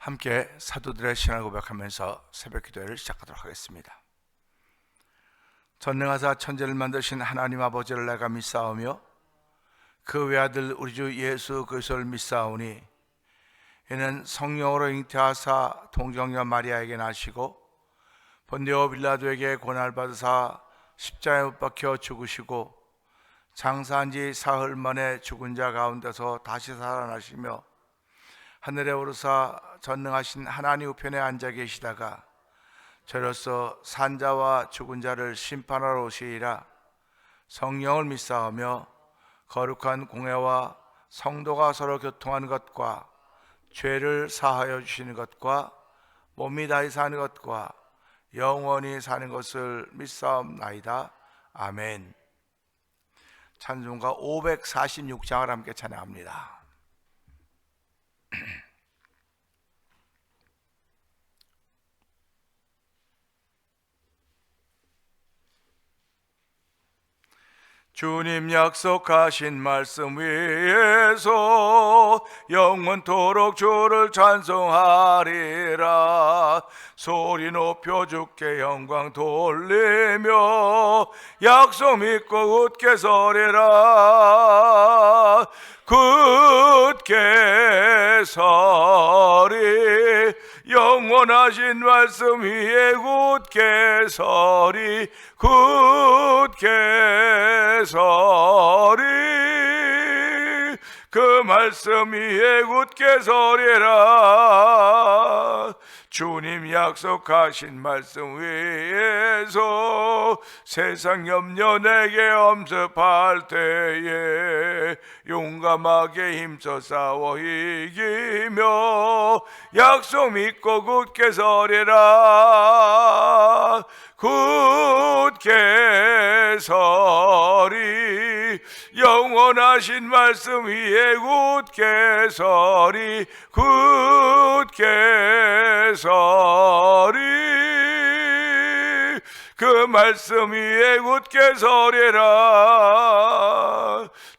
함께 사도들의 신앙 고백하면서 새벽 기도회를 시작하도록 하겠습니다. 전능하사 천지를 만드신 하나님 아버지를 내가 믿사오며 그 외아들 우리 주 예수 그리스도를 믿사오니 이는 성령으로 잉태하사 동정녀 마리아에게 나시고 본디오 빌라도에게 고난을 받으사 십자가에 못 박혀 죽으시고 장사한 지 사흘 만에 죽은 자 가운데서 다시 살아나시며 하늘에 오르사 전능하신 하나님 우편에 앉아 계시다가 저로서 산자와 죽은 자를 심판하러 오시리라. 성령을 믿사오며 거룩한 공회와 성도가 서로 교통하는 것과 죄를 사하여 주시는 것과 몸이 다시 사는 것과 영원히 사는 것을 믿사옵나이다. 아멘. 찬송가 546장을 함께 찬양합니다. 주님 약속하신 말씀 위에서 영원토록 주를 찬송하리라. 소리 높여 주께 영광 돌리며 약속 믿고 굳게 서리라. 굳게 서리 영원하신 말씀 위에 굳게 서리 굳게 서리 그 말씀 위에 굳게 서리라. 주님 약속하신 말씀 위에서 세상 염려 내게 엄습할 때에 용감하게 힘써 싸워 이기며 약속 믿고 굳게 서리라. 굳게 서리 영원하신 말씀 위에 굳게 서리 굳게 서리 그 말씀 위에 굳게 서리라.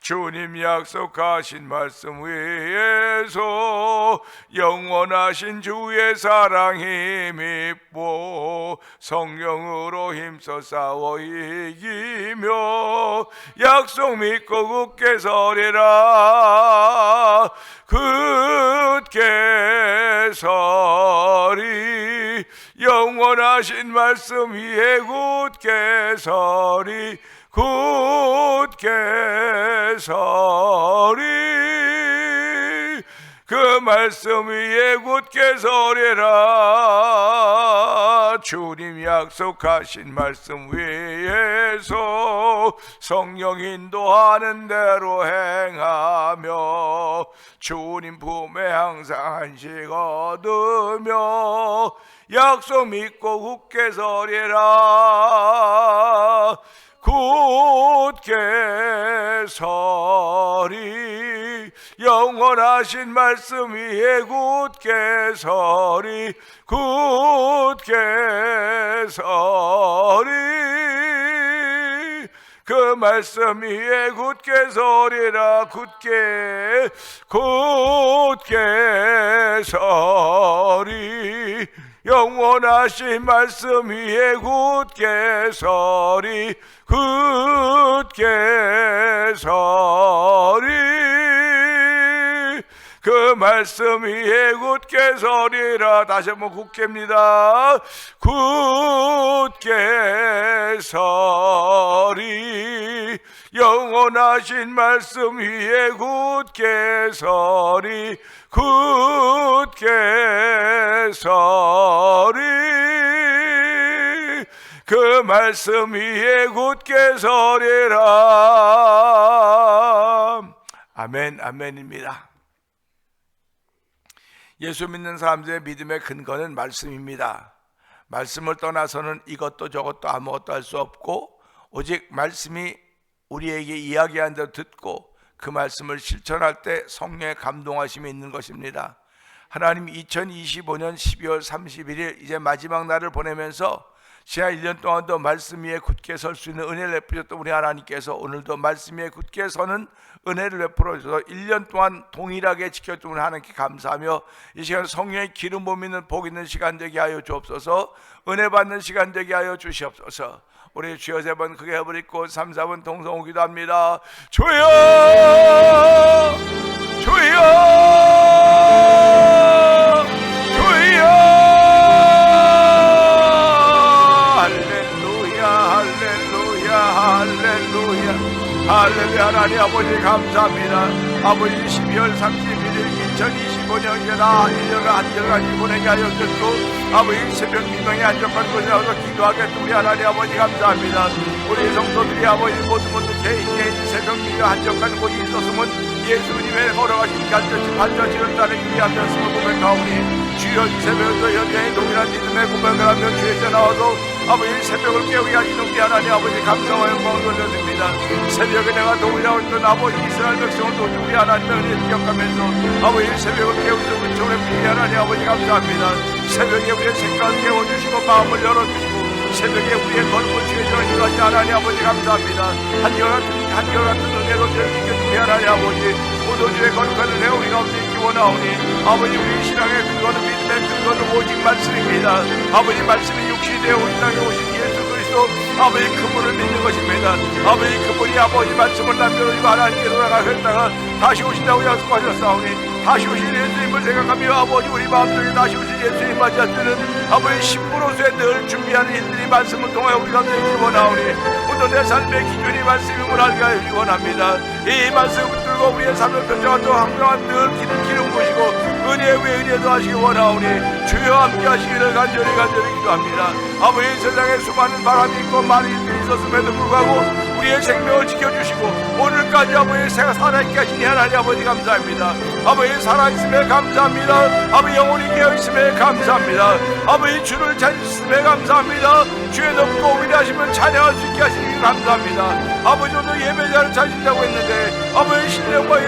주님 약속하신 말씀 위에서 영원하신 주의 사랑 힘입고 성령으로 힘써 싸워 이기며 약속 믿고 굳게 서리라. 굳게 서리 영원하신 말씀 위에 굳게 서리 굳게 서리 그 말씀 위에 굳게 서리라. 주님 약속하신 말씀 위에서 성령 인도하는 대로 행하며 주님 품에 항상 안식 얻으며 약속 믿고 굳게 서리라. 굳게 서리 영원하신 말씀 위에 굳게 서리 굳게 서리 그 말씀 위에 굳게 서리라. 굳게 서리 영원하신 말씀 위에 굳게 서리 굳게 서리 그 말씀 위에 굳게 서리라. 다시 한번 굳게입니다. 굳게 서리 영원하신 말씀 위에 굳게 서리 굳게 서리 그 말씀 위에 굳게 서리라. 아멘. 아멘입니다. 예수 믿는 사람들의 믿음의 근거는 말씀입니다. 말씀을 떠나서는 이것도 저것도 아무것도 할 수 없고 오직 말씀이 우리에게 이야기한 대로 듣고 그 말씀을 실천할 때 성령의 감동하심이 있는 것입니다. 하나님 2025년 12월 31일 이제 마지막 날을 보내면서 지난 1년 동안도 말씀 위에 굳게 설 수 있는 은혜를 베푸셨던 우리 하나님께서 오늘도 말씀 위에 굳게 서는 은혜를 베풀어 주셔서 1년 동안 동일하게 지켜준 우리 하나님께 감사하며 이 시간 성령의 기름 부음있는 복 있는 시간 되게 하여 주옵소서. 은혜 받는 시간 되게 하여 주시옵소서. 우리 주여 세 번 크게 해버리고 3, 4분 동성 오기도 합니다. 주여 주여 주여 할렐루야 할렐루야 할렐루야 할렐루야. 하나님 아버지 감사합니다. 아버지 12월 31일 2025년 이제나 1년을 한절까지 보내게 하여 주셨고 아버지 새벽 미명에 안전한 곳에 나와서 기도하겠다. 우리 하나님 아버지 감사합니다. 우리 성도들이 아버지 모두 개인 새벽 미명 한적한 곳이 있었으면 예수님의 걸어가신 반드시 따르기 위한 말씀을 고백하오니 주여 이 새벽에도 여전히 동일한 믿음의 고백을 하며 주의 나와서 아버지 새벽을 깨우게 하시는 우리 하나님 아버지 감사와 영광을 돌려드립니다. 새벽에 내가 동일하였던 아버지 이스라엘 백성을 도주 우리 하나님의 은혜를 기억하면서 아버지 새벽을 깨우시는 우리 우리 하나님 아버지 감사합니다. 새벽에 우리의 생각을 깨워주시고 마음을 열어주시고 새벽에 우리의 걸음을 주의 전에 인도하신 하나님 아버지 감사합니다. 한결같은 은혜로 저를 지켜준 우리 하나님 아버지 모두 주의 거룩한 은혜 우리 가운데 있기 원하오니 아버지 우리 신앙의 근거는 믿음의 근거는 오직 말씀입니다. 아버지 말씀이 육신이 되어 우리 땅에 오신 예수 그리스도 아버지 그분을 믿는 것입니다. 아버지 그분이 아버지 말씀을 남겨놓으시고 하나님께 돌아가셨다가 다시 오신다고 약속하셨사오니 다시 오신 예수님을 생각하며 아버지 우리 마음속에 다시 오신 예수님 맞이하시는 아버지 신부로서의 늘 준비하는 일들이 말씀을 통하여 우리가 되기 원하오니 오늘 내 삶의 기준이 말씀임을 알게 하기 원합니다. 이 말씀을 들고 우리의 삶을 펼쳐가지고 항상 늘 기름 부으시고 은혜 위에 은혜도 하시기 원하오니 주여 함께 하시기를 간절히 기도합니다. 아버지 세상에 수많은 바람이 있고 많은 일들이 있었음에도 불구하고 우리의 생명을 지켜주시고 오늘까지 아버지 새가 살아있게 하시니 하나님 아버지 감사합니다. 아버지 살아있음에 감사합니다. 아버지 영혼이 깨어있음에 감사합니다. 아버지 주를 찾으심에 감사합니다. 주의 높고 위대하심을 찬양할 수 있게 하시니 감사합니다. 아버지 오늘 예배자를 찾으신다고 했는데 아버지 신령과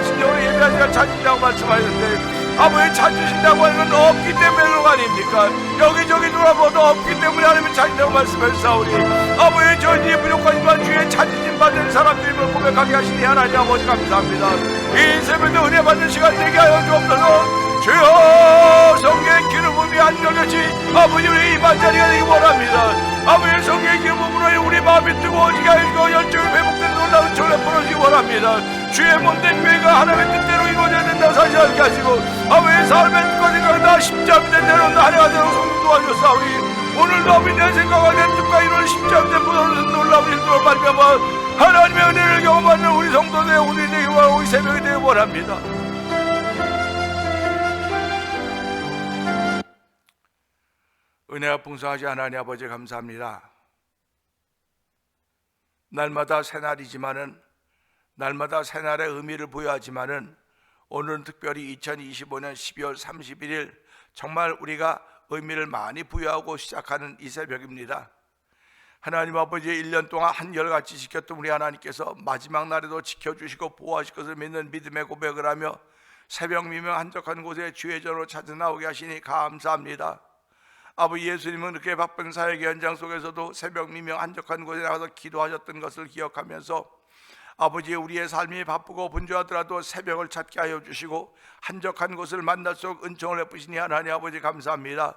신령으로 예배자를 찾으신다고 말씀하셨는데 아버지 찾으신다고 하는 건 없기 때문에가 아닙니까? 여기저기 돌아봐도 없기 때문에 하나님을 찾는다고 말씀하셨사오니 아버지 저희들이 부족하지만 주의 찾으심 받는 사람들임을 고백하게 하시니 하나님 아버지 감사합니다. 이 새벽에 은혜 받는 시간 되게 하여 주옵소서. 주여 성령의 기름 부음이 안정같이 아버지 우리 이만 자리가 되기 원합니다. 아버지 성령의 기름 부음으로 우리 마음이 뜨거워지게 하시고 열정이 회복된 놀라운 전에 풀어지기 원합니다. 주의 몸된 교회가 하나님의 뜻대로 이루어져야 된다고 사실 알게 하시고 아버지 삶의 뜻과 생각을 다 십자가 된 대로 하나가 되고 성령 도와주사오니 오늘도 아버지 내 생각과 내 뜻과 이루어진 십자가 된 놀라운 일들을 발견하며 하나님의 은혜를 경험하는 우리 성도들 우리 되기 원하고 우리 새벽이 되기 원합니다. 은혜가 풍성하시 하나님 아버지 감사합니다. 날마다 새날이지만은 날마다 새날의 의미를 부여하지만은 오늘은 특별히 2025년 12월 31일 정말 우리가 의미를 많이 부여하고 시작하는 이 새벽입니다. 하나님 아버지 1년 동안 한결같이 지켰던 우리 하나님께서 마지막 날에도 지켜주시고 보호하실 것을 믿는 믿음의 고백을 하며 새벽 미명 한적한 곳에 주의 전으로 찾아 나오게 하시니 감사합니다. 아버지 예수님은 그렇게 바쁜 사역의 현장 속에서도 새벽 미명 한적한 곳에 나가서 기도하셨던 것을 기억하면서 아버지 우리의 삶이 바쁘고 분주하더라도 새벽을 찾게 하여 주시고 한적한 곳을 만날수록 은총을 베푸시니 하나님 아버지 감사합니다.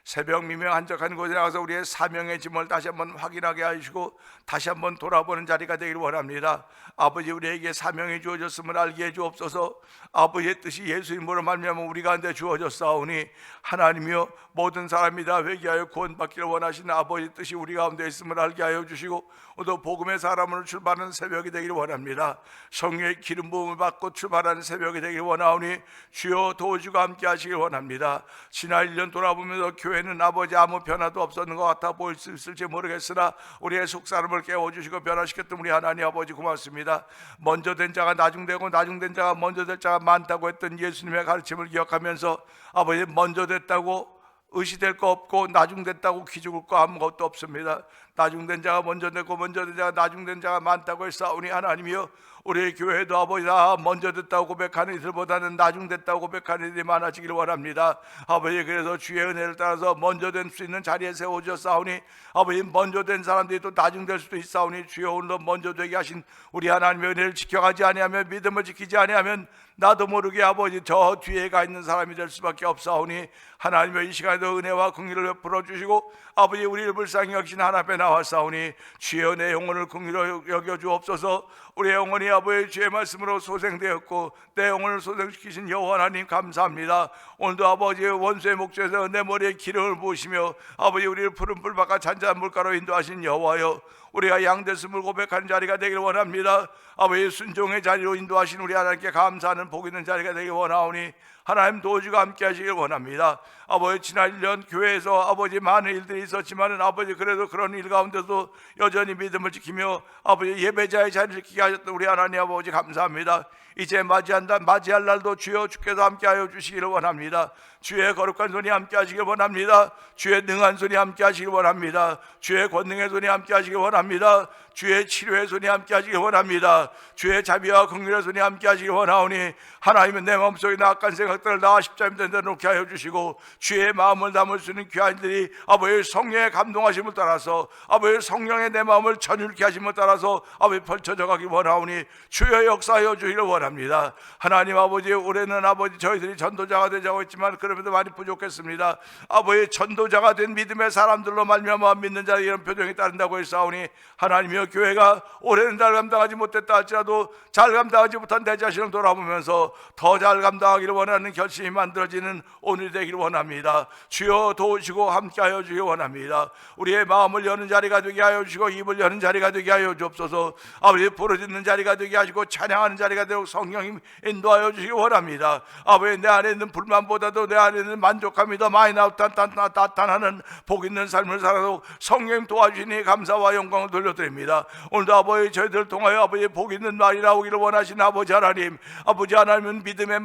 새벽 미명 한적한 곳에 나가서 우리의 사명의 짐을 다시 한번 확인하게 하시고 다시 한번 돌아보는 자리가 되기를 원합니다. 아버지 우리에게 사명이 주어졌음을 알게 해 주옵소서. 아버지의 뜻이 예수님으로 말미암아 우리 가운데 주어졌사오니 하나님이여 모든 사람이 다 회개하여 구원받기를 원하시는 아버지의 뜻이 우리 가운데 있음을 알게 하여 주시고 또 복음의 사람으로 출발하는 새벽이 되기를 원합니다. 성령의 기름 부음을 받고 출발하는 새벽이 되기를 원하오니 주여 도와주고 함께 하시길 원합니다. 지난 1년 돌아보면서 교회는 아버지 아무 변화도 없었는 것 같아 보일 수 있을지 모르겠으나 우리의 속사람을 깨워주시고 변화시켰던 우리 하나님 아버지 고맙습니다. 먼저 된 자가 나중되고 나중된 자가 먼저 될 자가 많다고 했던 예수님의 가르침을 기억하면서 아버지 먼저 됐다고 의시될 거 없고 나중됐다고 기죽을 거 아무것도 없습니다. 나중된 자가 먼저 됐고 먼저 된 자가 나중된 자가 많다고 했사오니 하나님이여 우리 교회도 아버지 다 먼저 됐다고 고백하는 이들보다는 나중됐다고 고백하는 이들이 많아지기를 원합니다. 아버지 그래서 주의 은혜를 따라서 먼저 될 수 있는 자리에 세워주셨사오니 아버지 먼저 된 사람들이 또 나중될 수도 있사오니 주여 오늘도 먼저 되게 하신 우리 하나님의 은혜를 지켜가지 아니하면 믿음을 지키지 아니하면 나도 모르게 아버지 저 뒤에 가 있는 사람이 될 수밖에 없사오니 하나님의 이 시간에도 은혜와 긍휼을 베풀어 주시고 아버지 우리를 불쌍히 여기신 하나님 앞에 나왔사오니 주여 내 영혼을 긍휼히 여겨 주옵소서. 우리의 영혼이 아버지 주의 말씀으로 소생되었고 내 영혼을 소생시키신 여호와 하나님 감사합니다. 오늘도 아버지 원수의 목전에서 내 머리에 기름을 부으시며 아버지 우리를 푸른 불 바깥 잔잔한 물가로 인도하신 여호와여 우리가 양됐음을 고백하는 자리가 되길 원합니다. 아버지 순종의 자리로 인도하신 우리 하나님께 감사하는 복 있는 자리가 되길 원하오니 하나님 도주가 함께 하시길 원합니다. 아버지 지난 1년 교회에서 아버지 많은 일들이 있었지만 아버지 그래도 그런 일 가운데도 여전히 믿음을 지키며 아버지 예배자의 자리를 지키게 하셨던 우리 하나님 아버지 감사합니다. 이제 맞이할 날도 주여 주께서 함께하여 주시기를 원합니다. 주의 거룩한 손이 함께하시길 원합니다. 주의 능한 손이 함께하시길 원합니다. 주의 권능의 손이 함께하시길 원합니다. 주의 치료의 손이 함께하시길 원합니다. 주의 자비와 긍휼의 손이 함께하시길 원하오니 하나님은 내 마음속에 악한 생각들을 다 십자가에 내놓게 하여 주시고 주의 마음을 담을 수 있는 귀한 들이 아버지 성령의 감동하심을 따라서 아버지 성령의 내 마음을 전율케 하심을 따라서 아버지 펼쳐져 가기 원하오니 주여 역사하여 주기를 원합니다. 하나님 아버지 올해는 아버지 저희들이 전도자가 되자고 했지만 그럼에도 많이 부족했습니다. 아버지 전도자가 된 믿음의 사람들로 말미암아 믿는 자의 이런 표정이 따른다고 했사오니 하나님이여 교회가 올해는 잘 감당하지 못했다 할지라도 잘 감당하지 못한 내 자신을 돌아보면서 더 잘 감당하기를 원하는 결심이 만들어지는 오늘이 되기를 원합니다. 주여 도우시고 함께하여 주기 원합니다. 우리의 마음을 여는 자리가 되게 하여 주시고 입을 여는 자리가 되게 하여 주옵소서. 아버지 부르짖는 자리가 되게 하시고 찬양하는 자리가 되고 성령님 인도하여 주시기 원합니다. 아버지 내 안에 있는 불만보다도 내 안에 있는 만족함이 더 많이 나타나는 복 있는 삶을 살아도 성령 도와주시니 감사와 영광을 돌려드립니다. 오늘도 아버지 저희들을 통하여 아버지 복 있는 말이 나오기를 원하시는 아버지 하나님, 아버지 하나님은 믿음의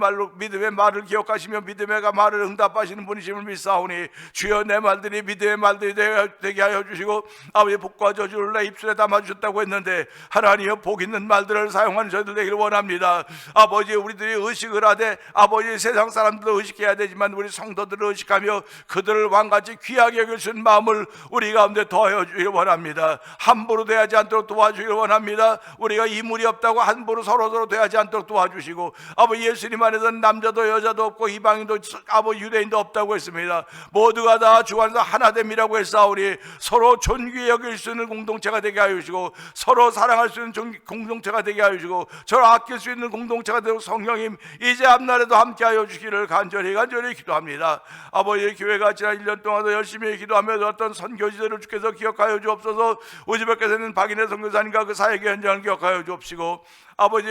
말을 기억하시며 믿음의 말을 응답하시는 분이심을 믿사오니 주여 내 말들이 믿음의 말들이 되게 하여 주시고 아버지 복과 저주를 내 입술에 담아주셨다고 했는데 하나님의 복 있는 말들을 사용하는 저희들 되기를 원합니다. 아버지 우리들이 의식을 하되 아버지 세상 사람들도 의식해야 되지만 우리 성도들을 의식하며 그들을 왕같이 귀하게 여길 수 있는 마음을 우리 가운데 더하여 주기를 원합니다. 함부로 대하지 않도록 도와주기를 원합니다. 우리가 이물이 없다고 함부로 서로 대하지 않도록 도와주시고 아버지 예수님 안에서는 남자도 여자도 없고 이방인도 아버지 유대인도 없다고 했습니다. 모두가 다 주 안에서 하나 됨이라고 했사오니 서로 존귀히 여길 수 있는 공동체가 되게 하여 주시고 서로 사랑할 수 있는 공동체가 되게 하여 주시고 서로 아낄 수 있는 공동체가 되고 성령님 이제 앞날에도 함께하여 주시기를 간절히 기도합니다. 아버지 교회가 지난 1년 동안도 열심히 기도하며 어떤 선교지들을 주께서 기억하여 주옵소서. 우즈베크에서는 박인혜 선교사님과 그 사역의 현장을 기억하여 주옵시고 아버지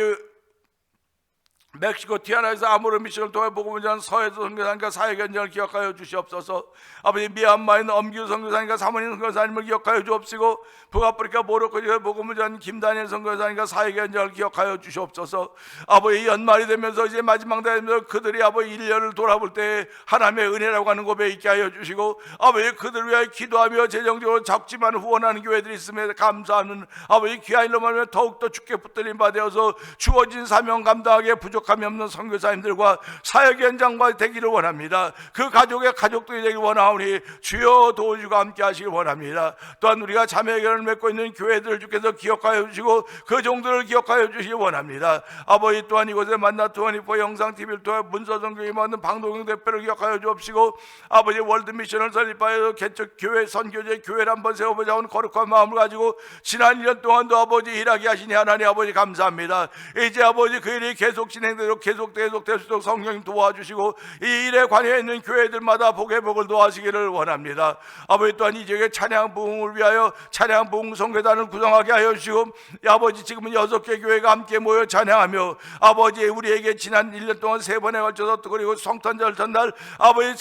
멕시코 티아나에서 아모르 미션을 통해 복음을 전하는 서해도 선교사님과 사역 현장을 기억하여 주시옵소서. 아버지 미얀마에 있는 엄규 선교사님과 사모님 선교사님을 기억하여 주옵시고 북아프리카 모로코에 복음을 전하는 김다니엘 선교사님과 사역 현장을 기억하여 주시옵소서. 아버지 연말이 되면서 이제 마지막 되면서 그들이 아버지 1년을 돌아볼 때 하나님의 은혜라고 하는 고백 있게 하여 주시고 아버지 그들을 위하여 기도하며 재정적으로 적지만 후원하는 교회들이 있음에 감사하는 아버지 귀한 일로 말하며 더욱더 주께 붙들림 받아서 주어진 사명 감당하기에 부족함이 없는 선교사님들과 사역 현장과 되기를 원합니다. 그 가족의 가족들이 되기를 원하오니 주여 도우시고 함께 하시길 원합니다. 또한 우리가 자매결을 맺고 있는 교회들을 주께서 기억하여 주시고 그 종들을 기억하여 주시기 원합니다. 아버지 또한 이곳에 만나 투어니포 영상TV를 통해 문서선교에 맞는 방동영 대표를 기억하여 주옵시고 아버지 월드미션을 설립하여 개척 교회 선교제 교회를 한번 세워보자 하는 거룩한 마음을 가지고 지난 1년 동안도 아버지 일하게 하시니 하나님 아버지 감사합니다. 이제 아버지 그 일이 계속 진행되도록 계속될 수 있도록 성령님 도와주시고 이 일에 관여 있는 교회들마다 복의 복을 도와주시기를 원합니다. 아버지 또한 이 지역의 찬양 부흥을 위하여 찬양 부흥 성회단을 구성하게 하여 주시고 아버지 지금은 6개 교회가 함께 모여 찬양하며 아버지 우리에게 지난 1년 동안 3번에 걸쳐서 또 그리고 성탄절 전날 아버지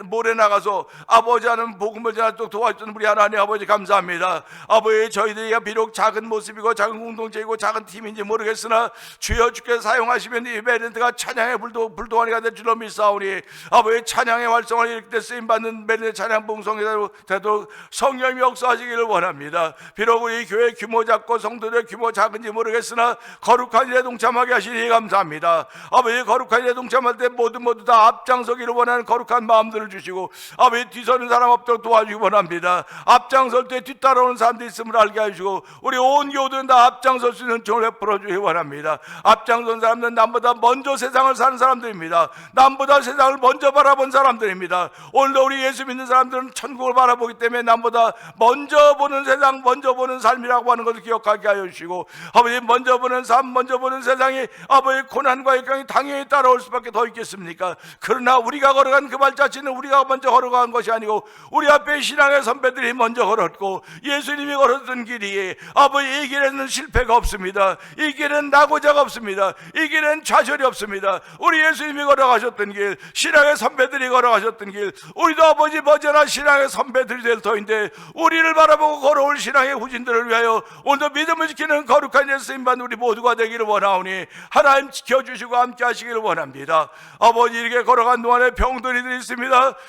모래 나가서 아버지 하는 복음을 전하도록 도와주는 우리 하나님 아버지 감사합니다. 아버지, 저희들이 비록 작은 모습이고 작은 공동체이고 작은 팀인지 모르겠으나 주여 주께서 사용하시면 이 메르네가 찬양의 불도원이가 될 줄로 믿사오니 아버지, 찬양의 활성을 일으킬 때 쓰임받는 메르네 찬양 봉송이 되도록 성령이 역사하시기를 원합니다. 비록 우리 교회 규모 작고 성도들의 규모 작은지 모르겠으나 거룩한 일에 동참하게 하시니 감사합니다. 아버지, 거룩한 일에 동참할 때 모두 다 앞장서기를 원하는 거룩한 마음들을 주시고 아버지, 뒤서는 사람 없도록 도와주기 원합니다. 앞장설 때 뒤따라오는 사람들이 있음을 알게 해주시고 우리 온 교우들은 다 앞장설 수 있는 종을 베풀어 주기 원합니다. 앞장선 사람들은 남보다 먼저 세상을 사는 사람들입니다. 남보다 세상을 먼저 바라본 사람들입니다. 오늘도 우리 예수 믿는 사람들은 천국을 바라보기 때문에 남보다 먼저 보는 세상, 먼저 보는 삶이라고 하는 것을 기억하게 하여 주시고 아버지, 먼저 보는 삶, 먼저 보는 세상이 아버지 고난과 역경이 당연히 따라올 수밖에 더 있겠습니까? 그러나 우리가 걸어간 그 발자취는 우리가 먼저 걸어간 것이 아니고 우리 앞에 신앙의 선배들이 먼저 걸었고 예수님이 걸었던 길이 아버지, 이 길에는 실패가 없습니다. 이 길은 낙오자가 없습니다. 이 길은 좌절이 없습니다. 우리 예수님이 걸어가셨던 길, 신앙의 선배들이 걸어가셨던 길, 우리도 아버지 머지않아 신앙의 선배들이 될 터인데 우리를 바라보고 걸어올 신앙의 후진들을 위하여 오늘도 믿음을 지키는 거룩한 예수 쓰임받는 우리 모두가 되기를 원하오니 하나님 지켜주시고 함께 하시기를 원합니다. 아버지, 이렇게 걸어간 동안에 병들이들이 있습니다.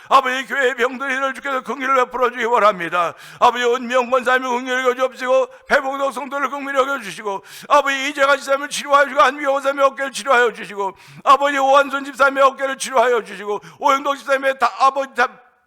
아버지, 교회의 병들이들을 주께서 긍휼을 베풀어 주기 원합니다. 아버지, 은명 권사님을 긍휼히 여겨주시고 배봉덕 성도를 긍휼히 여겨주시고 아버지, 이재가 지사님을 치료하여 주시고 안미영 원사님의 어깨를 치료하여 주시고 아버지, 오한손 집사님의 어깨를 치료하여 주시고 오영덕 집사님의 아버지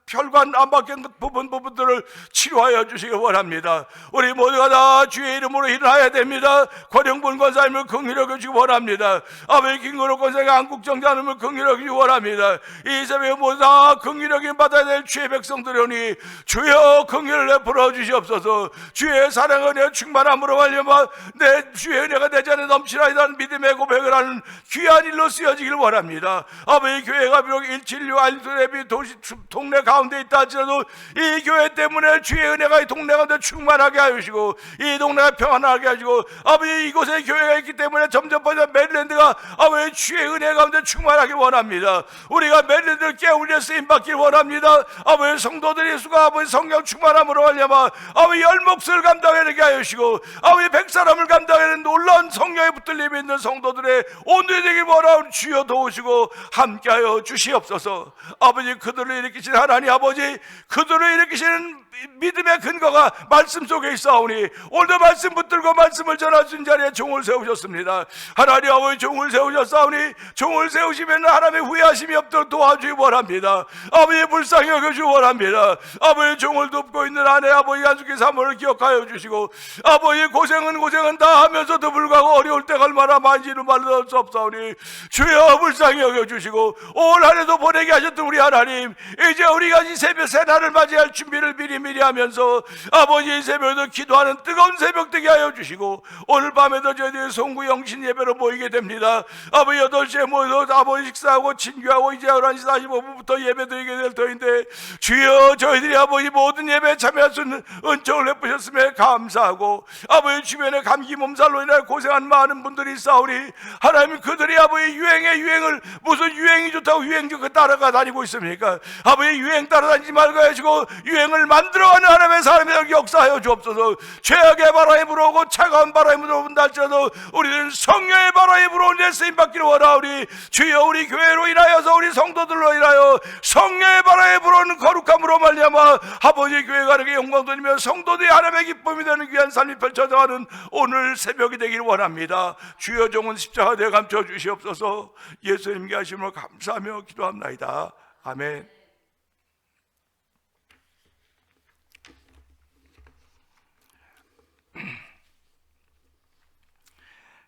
혈관 안 박힌 부분들을 치료하여 주시기 원합니다. 우리 모두가 다 주의 이름으로 일어나야 됩니다. 권영분 권사님을 긍휼히 여기시기 원합니다. 아버지, 김건호 권사님의 한국정자님을 긍휼히 여기시기 원합니다. 이 새벽에 모두 다 긍휼히 여김 받아야 될 주의 백성들이오니 주여 긍휼을 베풀어 주시옵소서. 주의 사랑 은혜 충만함으로 말미암아 내 주의 은혜가 내 잔에 넘치나이다는 믿음의 고백을 하는 귀한 일로 쓰여지길 원합니다. 아버지, 교회가 비록 176 알토레비 도시 동네 가운데 있다 할지라도 이 교회 때문에 주의 은혜가 이 동네 가운데 충만하게 하시고 이 동네가 평안하게 하시고 아버지, 이곳에 교회가 있기 때문에 점점 퍼져 메릴랜드가 아버지 주의 은혜 가운데 충만하기 원합니다. 우리가 메릴랜드를 깨울려 쓰임받길 원합니다. 아버지, 성도들의 수가 아버지 성령 충만함으로 말미암아 아버지 열목수를 감당하게 하시고 아버지 100사람을 감당하는 놀라운 성령의 붙들림이 있는 성도들의 온전히 되길 원하오니 주여 도우시고 함께하여 주시옵소서. 아버지, 그들을 일으키신 하나님 아버지, 그들을 일으키시는 믿음의 근거가 말씀 속에 있사오니 오늘도 말씀 붙들고 말씀을 전할 수 있는 자리에 종을 세우셨습니다. 하나님 아버지, 종을 세우셨사오니 종을 세우시면 하나님의 후회하심이 없도록 도와주기 원합니다. 아버지, 불쌍히 여겨주기 원합니다. 아버지, 종을 돕고 있는 아내 아버지 한숙기 사모를 기억하여 주시고 아버지, 고생은 다 하면서도 불구하고 어려울 때가 얼마나 많은지는 말로 수 없사오니 주여 불쌍히 여겨주시고 올 한해도 보내게 하셨던 우리 하나님, 이제 우리가 이 새벽 새날을 맞이할 준비를 미리 하면서 아버지, 새벽에도 기도하는 뜨거운 새벽 되게 하여 주시고 오늘 밤에도 저희들이 송구 영신 예배로 모이게 됩니다. 아버지, 8시에 모여서 아버지 식사하고 친교하고 이제 11시 45분부터 예배 드리게 될 터인데 주여, 저희들이 아버지 모든 예배에 참여할 수 있는 은총을 베푸셨음에 감사하고 아버지, 주변에 감기 몸살로 인해 고생한 많은 분들이 있사오니 하나님, 그들이 아버지 유행의 유행을 무슨 유행이 좋다고 유행 좋게 따라가 다니고 있습니까? 아버지, 유행 따라다니지 말고 하시고 유행을 만들어가는 하나님의 사람의 역사하여 주옵소서. 죄악의 바람이 불어오고 차가운 바람이 불어온다 할지라도 우리는 성령의 바람이 불어오는 데 쓰임받기를 원하오니 주여, 우리 교회로 인하여서 우리 성도들로 인하여 성령의 바람이 불어오는 거룩함으로 말미암아 아버지, 교회가 하나님께 영광 돌리며 성도들이 하나님의 기쁨이 되는 귀한 삶이 펼쳐져가는 오늘 새벽이 되기를 원합니다. 주여, 종은 십자가 되어 감춰 주시옵소서. 예수님께 하심으로 감사하며 기도합나이다. 아멘.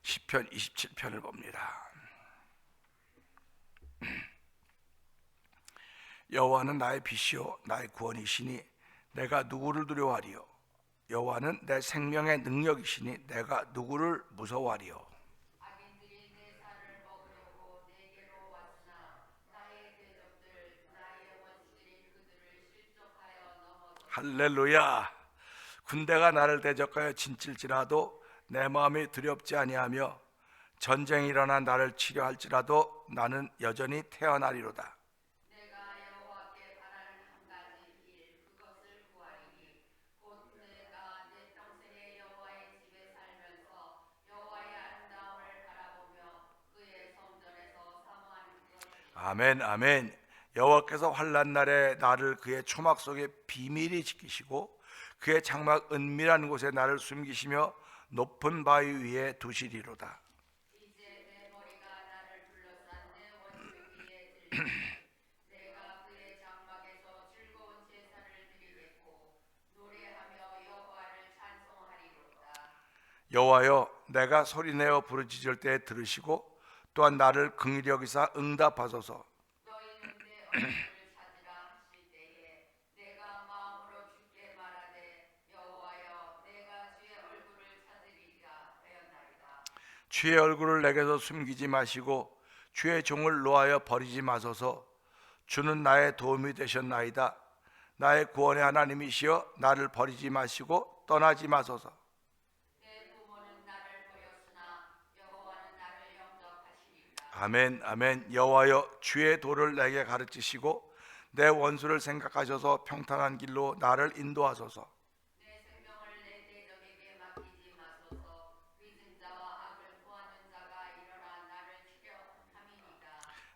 시편 27편을 봅니다. 여호와는 나의 빛이요 나의 구원이시니 내가 누구를 두려워하리요? 여호와는 내 생명의 능력이시니 내가 누구를 무서워하리요? 악인들이 내 살을 먹으려고 내게로 왔으나 나의 대적들 나의 원수들이 그들을 실족하여 넘어져. 할렐루야. 군대가 나를 대적하여 진칠지라도 내 마음이 두렵지 아니하며 전쟁이 일어나 나를 치료할지라도 나는 여전히 태어나리로다. 내가 여호와께 아멘, 아멘. 여호와께서 환난 날에 나를 그의 초막 속에 비밀히 지키시고 그의 장막 은밀한 곳에 나를 숨기시며 높은 바위 위에 두시리로다. 이제 내 머리가 나를 둘러싼 내 원수 위에 들리니 내가 그의 장막에서 즐거운 제사를 드리겠고 노래하며 여호와를 찬송하리로다. 여호와여, 내가 소리내어 부르짖을 때 들으시고 또한 나를 긍휼히 여기사 응답하소서. 너희는 내 얼굴을 찾으라 하실 때에 내가 마음으로 주께 말하되 여호와여 내가 주의 얼굴을 찾으리라 하였나이다. 주의 얼굴을 내게서 숨기지 마시고 주의 종을 노하여 버리지 마소서. 주는 나의 도움이 되셨나이다. 나의 구원의 하나님이시여 나를 버리지 마시고 떠나지 마소서. 내 부모는 나를 버렸으나 여호와는 나를 영접하시리라. 아멘, 아멘. 여호와여, 주의 도를 내게 가르치시고 내 원수를 생각하셔서 평탄한 길로 나를 인도하소서. 내 생명을 내 대적에게 맡기지 마소서. 믿은 자와 악을 구하는 자가 일어나 나를 치려 함이니이다.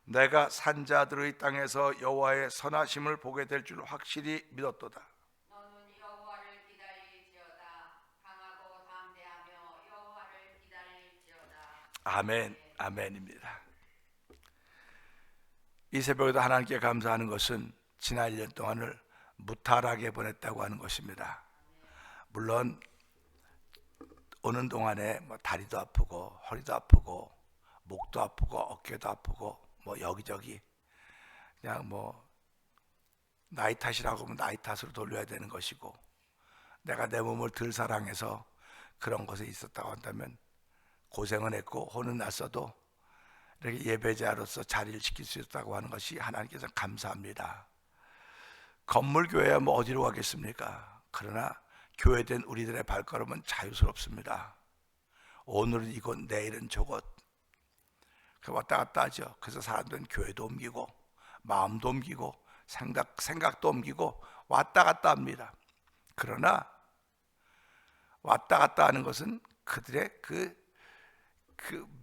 내가 산자들의 땅에서 여호와의 선하심을 보게 될 줄 확실히 믿었도다. 너는 여호와를 기다릴지어다. 강하고 담대하며 여호와를 기다릴지어다. 아멘, 아멘입니다. 이 새벽에도 하나님께 감사하는 것은 지난 1년 동안을 무탈하게 보냈다고 하는 것입니다. 물론 오는 동안에 뭐 다리도 아프고 허리도 아프고 목도 아프고 어깨도 아프고 뭐 여기저기 그냥 뭐 나이 탓이라고 하면 나이 탓으로 돌려야 되는 것이고, 내가 내 몸을 덜 사랑해서 그런 것에 있었다고 한다면 고생은 했고 혼은 났어도 이렇게 예배자로서 자리를 지킬 수 있다고 하는 것이 하나님께서 감사합니다. 건물 교회야 뭐 어디로 가겠습니까? 그러나 교회된 우리들의 발걸음은 자유스럽습니다. 오늘은 이곳 내일은 저곳 왔다 갔다 하죠. 그래서 사람들은 교회도 옮기고 마음도 옮기고 생각도 옮기고 왔다 갔다 합니다. 그러나 왔다 갔다 하는 것은 그들의 그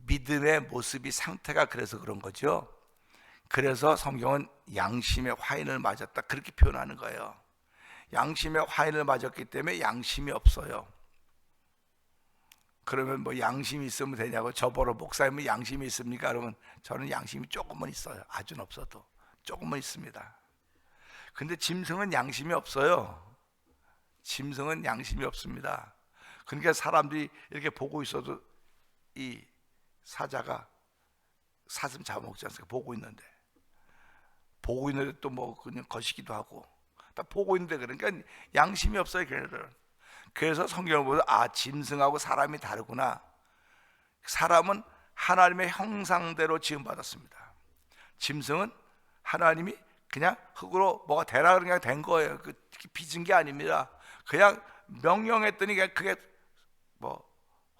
믿음의 모습이 상태가 그래서 그런 거죠. 그래서 성경은 양심의 화인을 맞았다 그렇게 표현하는 거예요. 양심의 화인을 맞았기 때문에 양심이 없어요. 그러면 뭐 양심이 있으면 되냐고, 저보러 목사님은 양심이 있습니까? 그러면 저는 양심이 조금은 있어요. 아주는 없어도 조금은 있습니다. 근데 짐승은 양심이 없어요. 짐승은 양심이 없습니다. 그러니까 사람들이 이렇게 보고 있어도 이 사자가 사슴 잡아먹지 않습니까? 보고 있는데 또 뭐 그냥 거시기도 하고 다 보고 있는데, 그러니까 양심이 없어요, 걔네들은. 그래서 성경을 보면 짐승하고 사람이 다르구나. 사람은 하나님의 형상대로 지음받았습니다. 짐승은 하나님이 그냥 흙으로 뭐가 되라 그냥 된 거예요. 그 빚은 게 아닙니다. 그냥 명령했더니 그게 뭐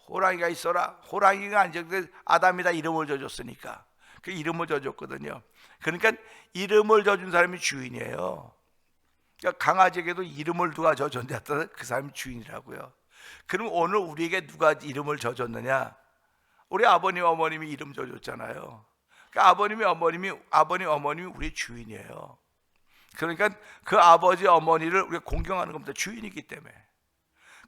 호랑이가 있어라. 호랑이가 아니죠. 아담이다 이름을 져줬으니까 그 이름을 져줬거든요. 그러니까 이름을 져준 사람이 주인이에요. 그러니까 강아지에게도 이름을 누가 져줬는데 그 사람이 주인이라고요. 그럼 오늘 우리에게 누가 이름을 져줬느냐? 우리 아버님 어머님이 이름 져줬잖아요. 그러니까 아버님 어머님이 우리 주인이에요. 그러니까 그 아버지 어머니를 우리가 공경하는 겁니다. 주인이기 때문에.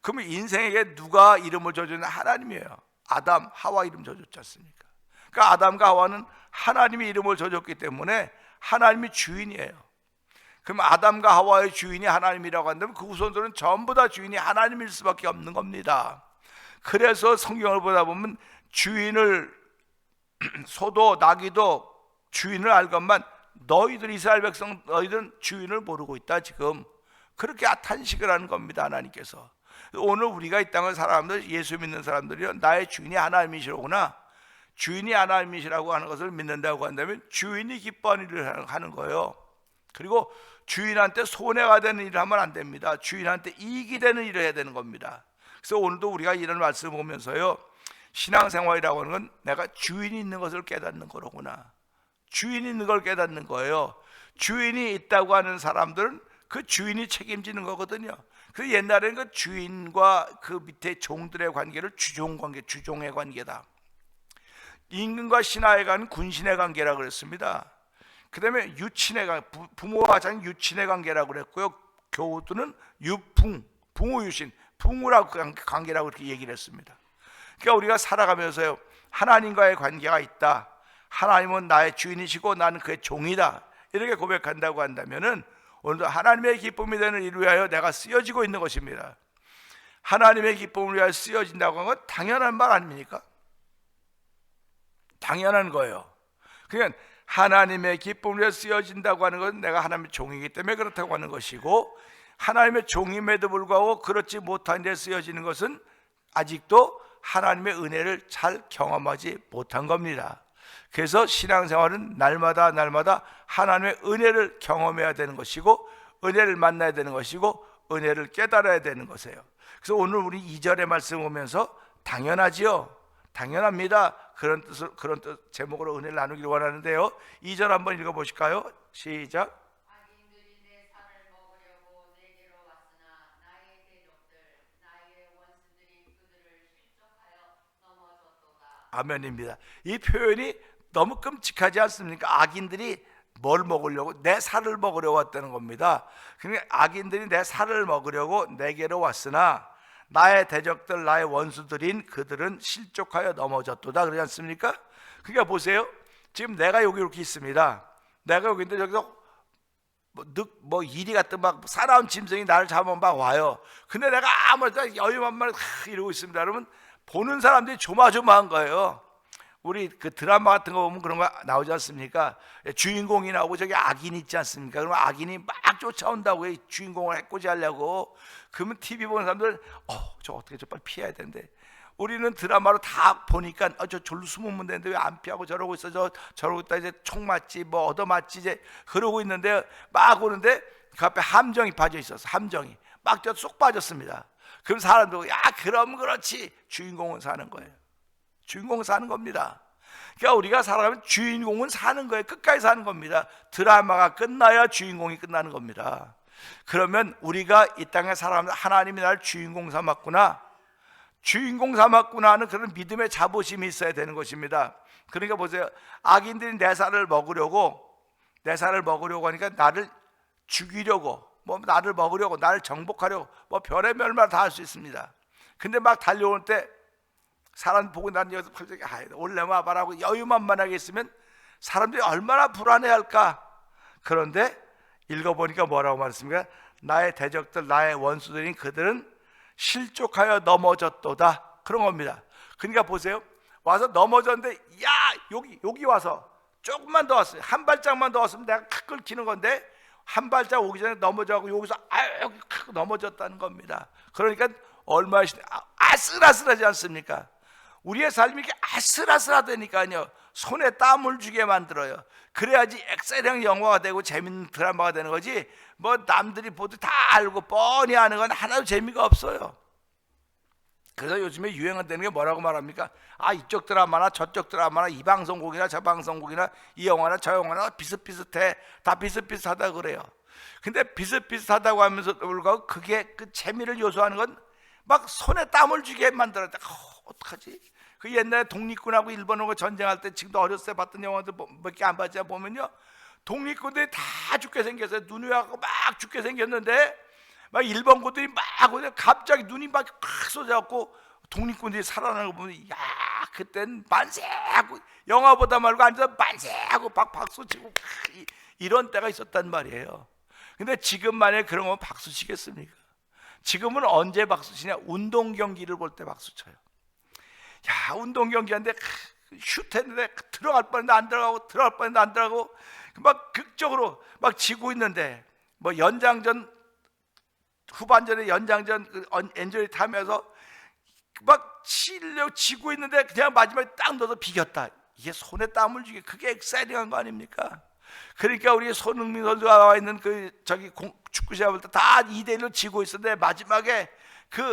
그러면 인생에게 누가 이름을 져줬냐? 하나님이에요. 아담, 하와 이름 져줬지 않습니까? 그러니까 아담과 하와는 하나님이 이름을 져줬기 때문에 하나님이 주인이에요. 그럼 아담과 하와의 주인이 하나님이라고 한다면 그 후손들은 전부 다 주인이 하나님일 수밖에 없는 겁니다. 그래서 성경을 보다 보면 주인을 소도 나귀도 주인을 알건만 너희들 이스라엘 백성 너희들은 주인을 모르고 있다. 지금 그렇게 탄식을 하는 겁니다. 하나님께서 오늘 우리가 이 땅을 살아가면서 예수 믿는 사람들이요, 나의 주인이 하나님이시로구나, 주인이 하나님이시라고 하는 것을 믿는다고 한다면 주인이 기뻐하는 일을 하는 거예요. 그리고 주인한테 손해가 되는 일을 하면 안 됩니다. 주인한테 이익이 되는 일을 해야 되는 겁니다. 그래서 오늘도 우리가 이런 말씀을 보면서요, 신앙생활이라고 하는 건 내가 주인이 있는 것을 깨닫는 거로구나. 주인이 있는 걸 깨닫는 거예요. 주인이 있다고 하는 사람들은 그 주인이 책임지는 거거든요. 그 옛날에는 그 주인과 그 밑에 종들의 관계를 주종관계, 주종의 관계다. 임금과 신하에 관한 군신의 관계라 그랬습니다. 그다음에 유친의 부모와 자녀 유친의 관계라고 그랬고요. 교우들은 유풍, 붕우유신, 붕우라고 관계라고 그렇게 얘기를 했습니다. 그러니까 우리가 살아가면서요, 하나님과의 관계가 있다. 하나님은 나의 주인이시고 나는 그의 종이다. 이렇게 고백한다고 한다면은 오늘도 하나님의 기쁨이 되는 일을 위하여 내가 쓰여지고 있는 것입니다. 하나님의 기쁨을 위하여 쓰여진다고 하는 건 당연한 말 아닙니까? 당연한 거예요. 그러니까 하나님의 기쁨을 위하여 쓰여진다고 하는 건 내가 하나님의 종이기 때문에 그렇다고 하는 것이고, 하나님의 종임에도 불구하고 그렇지 못한 데 쓰여지는 것은 아직도 하나님의 은혜를 잘 경험하지 못한 겁니다. 그래서 신앙생활은 날마다 하나님의 은혜를 경험해야 되는 것이고, 은혜를 만나야 되는 것이고, 은혜를 깨달아야 되는 것이에요. 그래서 오늘 우리 2절의 말씀 보면서 당연하지요, 당연합니다, 그런 뜻 제목으로 은혜를 나누기를 원하는데요, 2절 한번 읽어보실까요? 시작. 악인들이 내 살을 먹으려고 내게로 왔으나 나의 대적들 나의 원수들이 그들을 실족하여 넘어졌도다. 아멘입니다. 이 표현이 너무 끔찍하지 않습니까? 악인들이 뭘 먹으려고? 내 살을 먹으려고 왔다는 겁니다. 그러니까 악인들이 내 살을 먹으려고 내게로 왔으나 나의 대적들 나의 원수들인 그들은 실족하여 넘어졌도다, 그러지 않습니까? 그러니까 보세요, 지금 내가 여기 이렇게 있습니다. 내가 여기 있는데 저기서 이리 같은 막 사나운 짐승이 나를 잡으면 막 와요. 근데 내가 아무래도 여유만만 이러고 있습니다. 여러분, 보는 사람들이 조마조마한 거예요. 우리 그 드라마 같은 거 보면 그런 거 나오지 않습니까? 주인공이 나오고 저기 악인 있지 않습니까? 그러면 악인이 막 쫓아온다고요, 주인공을 해코지하려고. 그러면 TV 보는 사람들 저 어떻게 저 빨리 피해야 되는데, 우리는 드라마로 다 보니까 저 절로 숨으면 되는데 왜 안 피하고 저러고 있어, 저러고 있다, 이제 총 맞지 뭐 얻어맞지 이제 그러고 있는데, 막 오는데 그 앞에 함정이 빠져 있었어. 함정이 막 저 쏙 빠졌습니다. 그럼 사람들 그럼 그렇지, 주인공은 사는 거예요. 주인공은 사는 겁니다. 그러니까 우리가 살아가면 주인공은 사는 거예요. 끝까지 사는 겁니다. 드라마가 끝나야 주인공이 끝나는 겁니다. 그러면 우리가 이 땅에 살아가면서 하나님이 나를 주인공 삼았구나, 주인공 삼았구나 하는 그런 믿음의 자부심이 있어야 되는 것입니다. 그러니까 보세요, 악인들이 내 살을 먹으려고 하니까 나를 죽이려고, 나를 먹으려고, 나를 정복하려고 별의 별말 다 할 수 있습니다. 근데 막 달려올 때 사람 보고 난 여기서 갑자기 올래 와봐라고 여유만만하게 있으면 사람들이 얼마나 불안해할까. 그런데 읽어보니까 뭐라고 말했습니까? 나의 대적들 나의 원수들인 그들은 실족하여 넘어졌도다, 그런 겁니다. 그러니까 보세요, 와서 넘어졌는데 여기 와서 조금만 더 왔어요. 한 발짝만 더 왔으면 내가 칵 긁히는 건데, 한 발짝 오기 전에 넘어져가고 여기서 여기 칵 넘어졌다는 겁니다. 그러니까 얼마나 아슬아슬하지 않습니까? 우리의 삶이 이렇게 아슬아슬하다니까요. 손에 땀을 주게 만들어요. 그래야지 엑셀형 영화가 되고 재밌는 드라마가 되는 거지, 남들이 보도 다 알고 뻔히 아는 건 하나도 재미가 없어요. 그래서 요즘에 유행하는 게 뭐라고 말합니까? 이쪽 드라마나 저쪽 드라마나 이 방송국이나 저 방송국이나 이 영화나 저 영화나 비슷비슷해, 다 비슷비슷하다 그래요. 근데 비슷비슷하다고 하면서 불구하고 그게 그 재미를 요소하는 건 막 손에 땀을 쥐게 만들어야 돼. 어떡하지? 그 옛날에 독립군하고 일본하고 전쟁할 때, 지금도 어렸을 때 봤던 영화들 몇 개 안 봤지 보면요, 독립군들이 다 죽게 생겼어요. 눈이 와서 막 죽게 생겼는데 막 일본군들이 막 갑자기 눈이 막 쏟아갖고 독립군들이 살아나는 거 보면 그땐 만세하고, 영화보다 말고 앉아서 만세하고 박수 치고 이런 때가 있었단 말이에요. 근데 지금 만약에 그런 거 박수 치겠습니까? 지금은 언제 박수 치냐? 운동 경기를 볼 때 박수 쳐요. 운동 경기하는데 슛 했는데 들어갈 뻔했는데 안 들어가고, 들어갈 뻔했는데 안 들어가고, 막 극적으로 막 지고 있는데, 연장전 후반전에 연장전 엔저리 타면서 막 지고 있는데 그냥 마지막에 딱 넣어서 비겼다. 이게 손에 땀을 주게, 그게 엑사이팅한 거 아닙니까? 그러니까 우리 손흥민 선수가 나와 있는 축구 시합 볼 때 다 2대1로 지고 있었는데 마지막에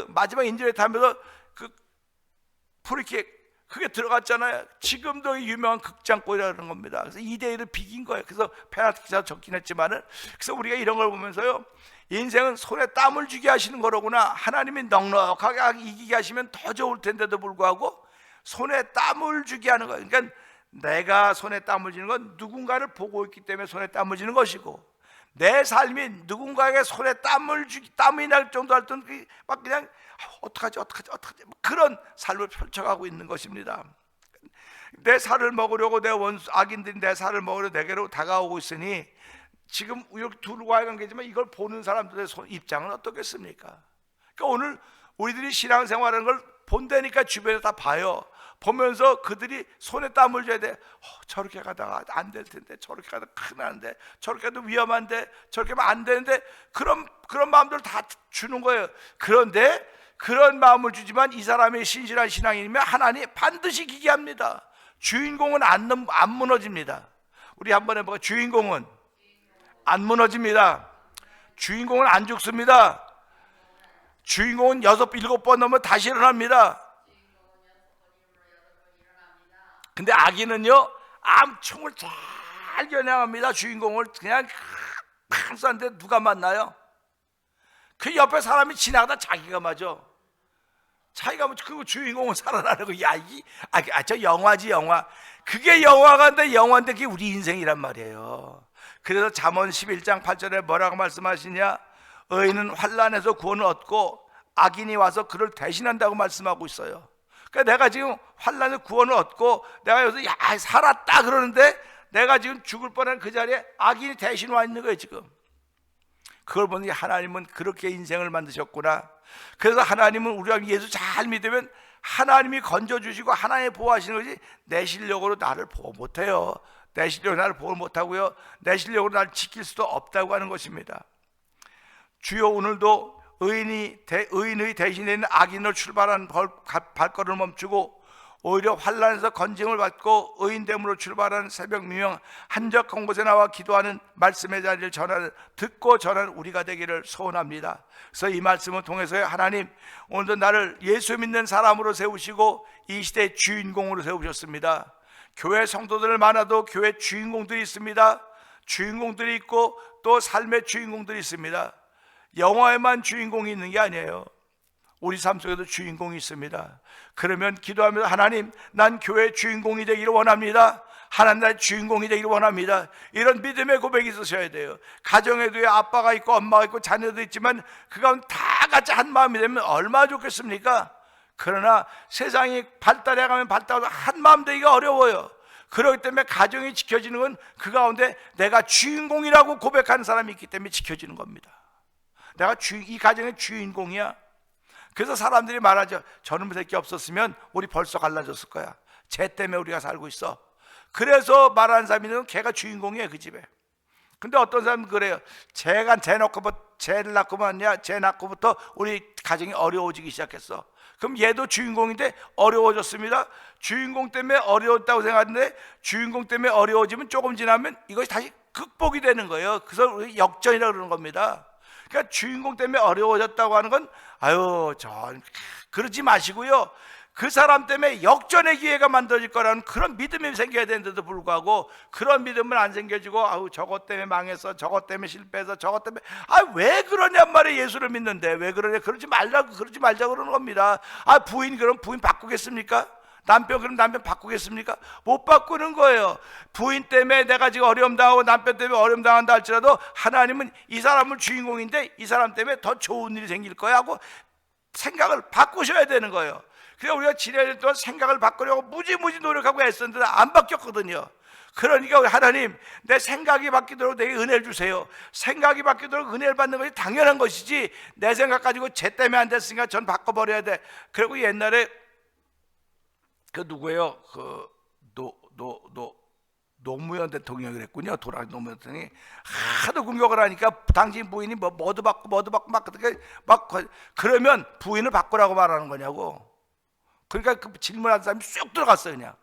마지막 인저리 타면서 프리킥 그게 들어갔잖아요. 지금도 유명한 극장골이라는 겁니다. 그래서 2대1을 비긴 거예요. 그래서 페널티킥 적긴 했지만은, 그래서 우리가 이런 걸 보면서요, 인생은 손에 땀을 쥐게 하시는 거로구나. 하나님이 넉넉하게 이기게 하시면 더 좋을 텐데도 불구하고 손에 땀을 쥐게 하는 거예요. 그러니까 내가 손에 땀을 쥐는 건 누군가를 보고 있기 때문에 손에 땀을 쥐는 것이고, 내 삶이 누군가에게 손에 땀이 날 정도 할 때는 막 그냥 어떡하지 그런 삶을 펼쳐가고 있는 것입니다. 내 살을 먹으려고 내 원수 악인들이 내 살을 먹으려 내게로 다가오고 있으니 지금 이렇게 둘과의 관계지만 이걸 보는 사람들의 입장은 어떻겠습니까? 그러니까 오늘 우리들이 신앙생활하는 걸 본다니까 주변에 다 봐요. 보면서 그들이 손에 땀을 줘야 돼. 저렇게 가다가 안 될 텐데, 저렇게 가다가 큰일 나는데, 저렇게 해도 위험한데, 저렇게 하면 안 되는데, 그런 마음들 다 주는 거예요. 그런데 그런 마음을 주지만 이 사람이 신실한 신앙인이면 하나님 반드시 기기합니다. 주인공은 안 무너집니다. 우리 한번 해볼까요? 주인공은 안 무너집니다. 주인공은 안 죽습니다. 주인공은 6, 7번 넘으면 다시 일어납니다. 근데 악인은요, 암충을 잘 겨냥합니다. 주인공을 그냥 쏘는데 누가 만나요? 그 옆에 사람이 지나가다 자기가 맞아. 자기가 맞아. 그리고 주인공은 살아나는 거. 저 영화지, 영화. 그게 영화인데 그게 우리 인생이란 말이에요. 그래서 잠언 11장 8절에 뭐라고 말씀하시냐? 의인은 환난에서 구원을 얻고 악인이 와서 그를 대신한다고 말씀하고 있어요. 그러니까 내가 지금 환난에서 구원을 얻고 내가 여기서 살았다 그러는데 내가 지금 죽을 뻔한 그 자리에 악인이 대신 와 있는 거예요 지금. 그걸 보니 하나님은 그렇게 인생을 만드셨구나. 그래서 하나님은 우리가 예수 잘 믿으면 하나님이 건져주시고 하나님이 보호하시는 거지, 내 실력으로 나를 보호 못해요. 내 실력으로 나를 보호 못하고요, 내 실력으로 나를 지킬 수도 없다고 하는 것입니다. 주여, 오늘도 의인의 대신에 있는 악인을 출발한 발걸음을 멈추고 오히려 환난에서 건짐을 받고 의인됨으로 출발하는 새벽 미명 한적한 곳에 나와 기도하는 말씀의 자리를 듣고 전하는 우리가 되기를 소원합니다. 그래서 이 말씀을 통해서 하나님, 오늘도 나를 예수 믿는 사람으로 세우시고 이 시대의 주인공으로 세우셨습니다. 교회 성도들 많아도 교회 주인공들이 있습니다. 주인공들이 있고 또 삶의 주인공들이 있습니다. 영화에만 주인공이 있는 게 아니에요. 우리 삶 속에도 주인공이 있습니다. 그러면 기도하면서 하나님, 난 교회의 주인공이 되기를 원합니다. 하나님, 나의 주인공이 되기를 원합니다. 이런 믿음의 고백이 있으셔야 돼요. 가정에도 아빠가 있고 엄마가 있고 자녀도 있지만 그 가운데 다 같이 한 마음이 되면 얼마나 좋겠습니까? 그러나 세상이 발달해가면 발달해서 한 마음 되기가 어려워요. 그렇기 때문에 가정이 지켜지는 건 그 가운데 내가 주인공이라고 고백하는 사람이 있기 때문에 지켜지는 겁니다. 내가 이 가정의 주인공이야. 그래서 사람들이 말하죠. 저놈 새끼 없었으면 우리 벌써 갈라졌을 거야. 쟤 때문에 우리가 살고 있어. 그래서 말하는 사람이 있는 건 걔가 주인공이에요, 그 집에. 근데 어떤 사람은 그래요. 쟤를 낳고부터 우리 가정이 어려워지기 시작했어. 그럼 얘도 주인공인데 어려워졌습니다. 주인공 때문에 어려웠다고 생각하는데 주인공 때문에 어려워지면 조금 지나면 이것이 다시 극복이 되는 거예요. 그래서 우리 역전이라고 그러는 겁니다. 그러니까 주인공 때문에 어려워졌다고 하는 건 그러지 마시고요, 그 사람 때문에 역전의 기회가 만들어질 거라는 그런 믿음이 생겨야 되는데도 불구하고 그런 믿음은 안 생겨지고 저것 때문에 망했어, 저것 때문에 실패해서, 저것 때문에 왜 그러냔 말이에요. 예수를 믿는데 왜 그러냐, 그러지 말자고 그러는 겁니다. 부인 그럼 부인 바꾸겠습니까? 남편 그럼 남편 바꾸겠습니까? 못 바꾸는 거예요. 부인 때문에 내가 지금 어려움 당하고 남편 때문에 어려움 당한다 할지라도 하나님은 이 사람을 주인공인데 이 사람 때문에 더 좋은 일이 생길 거야 하고 생각을 바꾸셔야 되는 거예요. 그래서 우리가 지난 동안 생각을 바꾸려고 무지무지 노력하고 애썼는데 안 바뀌었거든요. 그러니까 우리 하나님, 내 생각이 바뀌도록 내게 은혜를 주세요. 생각이 바뀌도록 은혜를 받는 것이 당연한 것이지 내 생각 가지고 쟤 때문에 안 됐으니까 전 바꿔버려야 돼. 그리고 옛날에 누구예요? 노무현 대통령이 그랬군요. 돌아가신 노무현 대통령이 하도 공격을 하니까 당신 부인이 뭐도 받고 막 그러면 부인을 바꾸라고 말하는 거냐고. 그러니까 그 질문한 사람이 쑥 들어갔어요. 그냥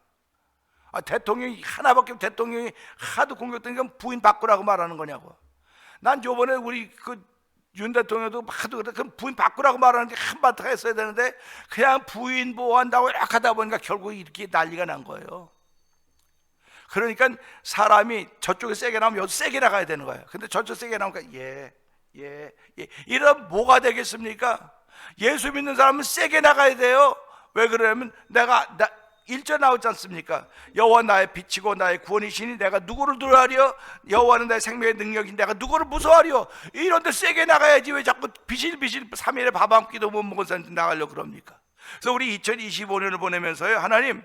대통령이 하나밖에 대통령이 하도 공격되니까 부인 바꾸라고 말하는 거냐고. 난 요번에 우리 윤 대통령도 하도 그럼 부인 바꾸라고 말하는데 한바탕 했어야 되는데 그냥 부인 보호한다고 이렇게 하다 보니까 결국 이렇게 난리가 난 거예요. 그러니까 사람이 저쪽에 세게 나오면 여기 세게 나가야 되는 거예요. 근데 저쪽 세게 나오니까 이러면 뭐가 되겠습니까? 예수 믿는 사람은 세게 나가야 돼요. 왜 그러냐면 1절 나오지 않습니까? 여호와 나의 빛이고 나의 구원이시니 내가 누구를 두려워하리요? 여호와는 나의 생명의 능력인데 내가 누구를 무서워하리요? 이런데 세게 나가야지 왜 자꾸 비실비실 3일에 밥 한 끼도 못 먹은 사람한테 나가려고 그럽니까? 그래서 우리 2025년을 보내면서요, 하나님,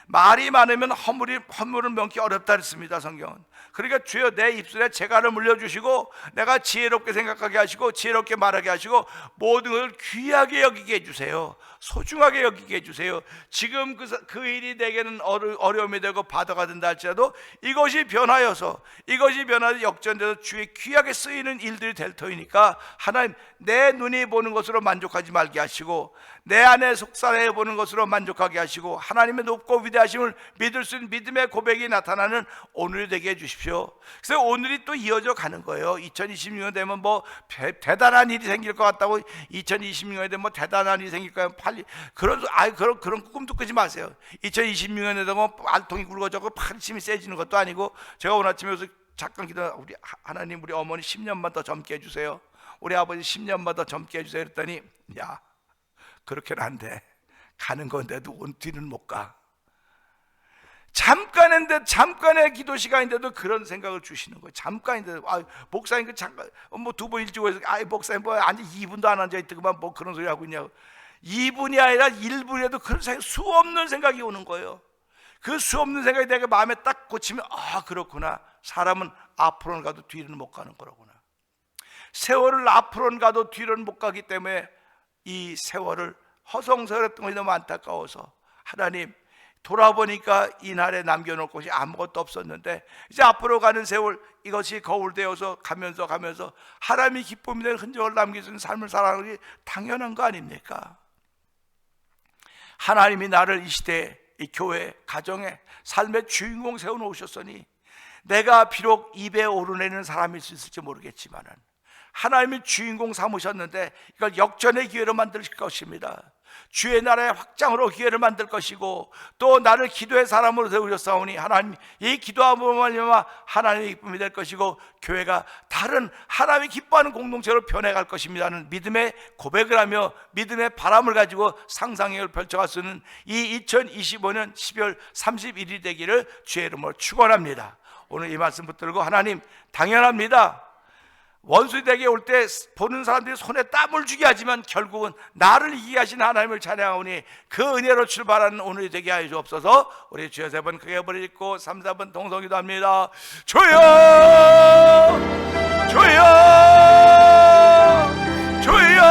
말이 많으면 허물을 넘기 어렵다 그랬습니다, 성경은. 그러니까 주여 내 입술에 재갈을 물려주시고 내가 지혜롭게 생각하게 하시고 지혜롭게 말하게 하시고 모든 것을 귀하게 여기게 해주세요. 소중하게 여기게 해주세요. 지금 그 일이 내게는 어려움이 되고 바다가 된다 할지라도 이것이 변하여서 역전돼서 주의 귀하게 쓰이는 일들이 될 터이니까 하나님, 내 눈이 보는 것으로 만족하지 말게 하시고 내 안에 속살해 보는 것으로 만족하게 하시고 하나님의 높고 위대하심을 믿을 수 있는 믿음의 고백이 나타나는 오늘이 되게 해주십시오. 그래서 오늘이 또 이어져 가는 거예요. 2026년 되면 뭐 대단한 일이 생길 것 같다고, 2026년에 되면 뭐 대단한 일이 생길 거예요. 그런 꿈도 꾸지 마세요. 2026년에 되면 알통이 굵어져고 팔심이 세지는 것도 아니고, 제가 오늘 아침에 여기서 잠깐 기도하, 우리 하나님, 우리 어머니 10년만 더 젊게 해주세요. 우리 아버지 10년만 더 젊게 해주세요. 그랬더니, 야, 그렇게는 안 돼. 가는 건데도 뒤는 못 가. 잠깐의 기도 시간인데도 그런 생각을 주시는 거예요. 잠깐인데도, 목사님 그 잠깐 뭐 2번 일찍 오셔서, 목사님 뭐 2분도 안 앉아 있더구만 뭐 그런 소리 하고 있냐고. 2분이 아니라 1분에도 그런 생각, 수없는 생각이 오는 거예요. 그 수없는 생각이 내가 마음에 딱 꽂히면, 그렇구나. 사람은 앞으로는 가도 뒤로는 못 가는 거로구나. 세월을 앞으로는 가도 뒤로는 못 가기 때문에 이 세월을 허송세월했던 것이 너무 안타까워서, 하나님, 돌아보니까 이날에 남겨놓을 것이 아무것도 없었는데 이제 앞으로 가는 세월, 이것이 거울되어서 가면서 하나님이 기쁨이 되는 흔적을 남길 수 있는 삶을 살아가는 게 당연한 거 아닙니까? 하나님이 나를 이 시대에, 이 교회, 가정에, 삶의 주인공 세워놓으셨으니 내가 비록 입에 오르내는 사람일 수 있을지 모르겠지만은 하나님이 주인공 삼으셨는데 이걸 역전의 기회로 만드실 것입니다. 주의 나라의 확장으로 기회를 만들 것이고, 또 나를 기도의 사람으로 세우셨사오니 하나님, 이 기도함으로 말미암아 하나님의 기쁨이 될 것이고 교회가 다른 하나님이 기뻐하는 공동체로 변해갈 것입니다는 믿음의 고백을 하며 믿음의 바람을 가지고 상상력을 펼쳐갈 수 있는 이 2025년 12월 31일 되기를 주의 이름으로 축원합니다. 오늘 이 말씀 붙들고, 하나님, 당연합니다. 원수에게 올 때 보는 사람들이 손에 땀을 주게 하지만 결국은 나를 이기게 하신 하나님을 찬양하오니 그 은혜로 출발하는 오늘이 되게 하여 주옵소서. 우리 주여 3번 크게 부르짖고 3, 4번 동성기도 합니다. 주여, 주여, 주여,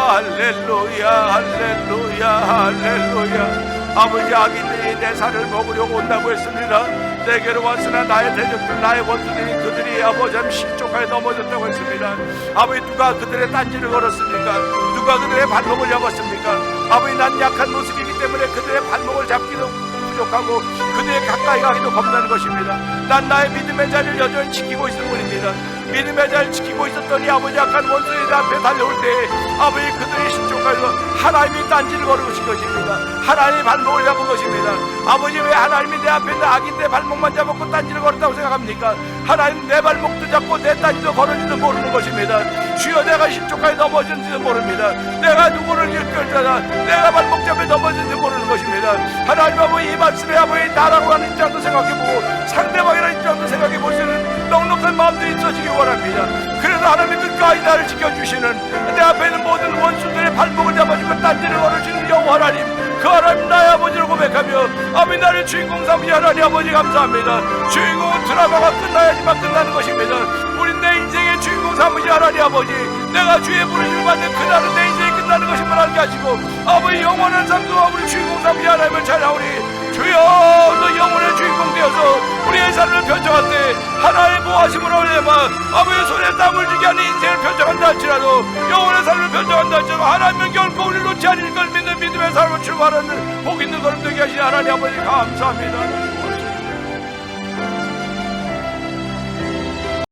할렐루야, 할렐루야, 할렐루야. 아버지, 악인들이 내 살을 먹으려고 온다고 했습니다. 내게로 왔으나 나의 대적들, 나의 원수들이 그들이 아버지 실족하에 넘어졌다고 했습니다. 아버지, 누가 그들의 딴지를 걸었습니까? 누가 그들의 발목을 잡았습니까? 아버지, 난 약한 모습이기 때문에 그들의 발목을 잡기도 부족하고 그들의 가까이 가기도 겁나는 것입니다. 난 나의 믿음의 자리를 여전히 지키고 있을 뿐입니다. 믿음의 자리를 지키고 있었더니 아버지, 약한 원수의 앞에 달려올 때 아버지, 그들이 실족하여서 하나님이 딴지를 걸으신 것입니다. 하나님이 발목을 잡은 것입니다. 아버지, 왜 하나님이 내 앞에 있는 악인의 발목만 잡았고 딴지를 걸었다고 생각합니까? 하나님, 내 발목도 잡고 내 딴지도 걸었는지도 모르는 것입니다. 주여, 내가 실족하여 넘어졌는지도 모릅니다. 내가 누구를 일끌다가 내가 발목 잡에 넘어졌는지 모르는 것입니다. 하나님 아버지, 이 말씀에 아버지, 나라고 하는 입장도 생각해보고 상대방이라는 입장도 생각해보시는 넉넉한 마음들이 있어지기 원합니다. 그래서 하나님이 끝까지 나를 지켜주시는, 내 앞에 있는 모든 원수들의 발목을 잡아주고 딴지를 걸어주는 여호와 하나님, 그 하나님 나의 아버지를 고백하며 아버지, 나를 주인공 삼으시 하나님 아버지 감사합니다. 주인공은 드라마가 끝나야지만 끝나는 것입니다. 우리 내 인생의 주인공 삼으시 하나님 아버지, 내가 주의 부르심을 받는 그날은 내 인생이 끝나는 것임을 알게 하시고 아버지, 영원한 삶 동안 우리 주인공 삼으시 하나님을 찬양하오니 주여, 너 영혼의 주인공 되어서 우리의 삶을 펼쳐갈 때 하나님의 보호하심으로 아버지의 손에 땀을 쥐게 하는 인생을 펼쳐간다 할지라도, 영혼의 삶을 펼쳐간다 할지라도 하나님은 결코 우리를 놓지 않을 걸 믿는 믿음의 삶을 출발하는 복 있는 걸음 되게 하시니 하나님 아버지 감사합니다.